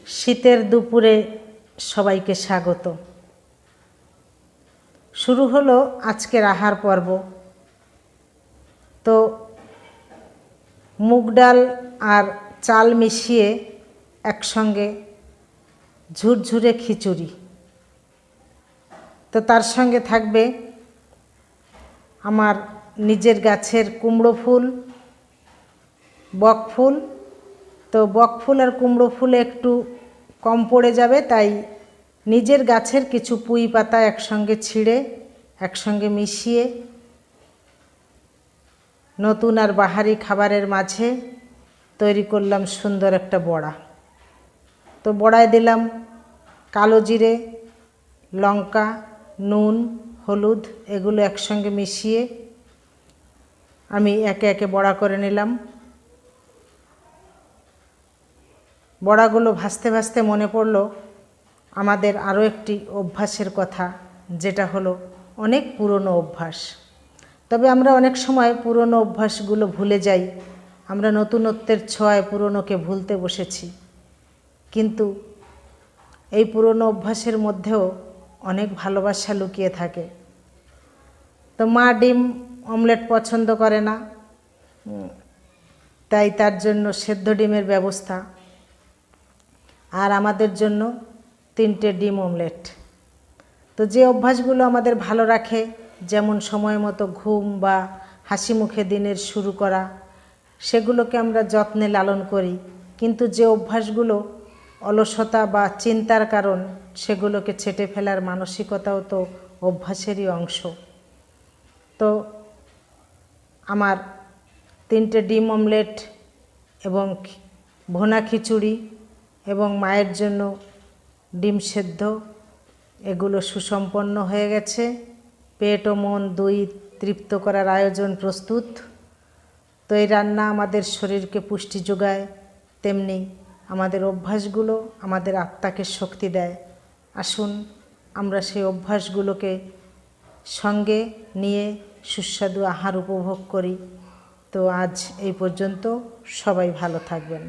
শীতের দুপুরে সবাইকে স্বাগত। শুরু হলো আজকের আহার পর্ব। তো মুগ ডাল আর চাল মিশিয়ে একসঙ্গে ঝুরঝুরে খিচুড়ি। তো তার সঙ্গে থাকবে আমার নিজের গাছের কুমড়ো ফুল, বক ফুল। তো বক ফুল আর কুমড়ো ফুল একটু কম পড়ে যাবে, তাই নিজের গাছের কিছু পুঁই পাতা একসঙ্গে ছিঁড়ে একসঙ্গে মিশিয়ে নতুন আর বাহারি খাবারের মাঝে তৈরি করলাম সুন্দর একটা বড়া। তো বড়ায় দিলাম কালো জিরে, লঙ্কা, নুন, হলুদ, এগুলো একসঙ্গে মিশিয়ে আমি একে একে বড়া করে নিলাম। বড়াগুলো ভাজতে ভাজতে মনে পড়ল আমাদের আরও একটি অভ্যাসের কথা, যেটা হলো অনেক পুরনো অভ্যাস। তবে আমরা অনেক সময় পুরনো অভ্যাসগুলো ভুলে যাই। আমরা নতুনত্বের ছোঁয়ায় পুরনোকে ভুলতে বসেছি, কিন্তু এই পুরনো অভ্যাসের মধ্যেও অনেক ভালোবাসা লুকিয়ে থাকে। তো মা ডিম অমলেট পছন্দ করে না, তাই তার জন্য সেদ্ধ ডিমের ব্যবস্থা, আর আমাদের জন্য 3টে ডিম অমলেট। তো যে অভ্যাসগুলো আমাদের ভালো রাখে, যেমন সময় মতো ঘুম বা হাসি মুখে দিনের শুরু করা, সেগুলোকে আমরা যত্নে লালন করি। কিন্তু যে অভ্যাসগুলো অলসতা বা চিন্তার কারণ, সেগুলোকে ছেঁটে ফেলার মানসিকতাও তো অভ্যাসেরই অংশ। তো আমার 3টে ডিম অমলেট এবং ভুনা খিচুড়ি এবং মায়ের জন্য ডিম সেদ্ধ, এগুলো সুসম্পন্ন হয়ে গেছে। পেট ও মন দুই তৃপ্ত করার আয়োজন প্রস্তুত। তো এই রান্না আমাদের শরীরকে পুষ্টি যোগায়, তেমনি আমাদের অভ্যাসগুলো আমাদের আত্মাকে শক্তি দেয়। আসুন আমরা সেই অভ্যাসগুলোকে সঙ্গে নিয়ে সুস্বাদু আহার উপভোগ করি। তো আজ এই পর্যন্ত, সবাই ভালো থাকবেন।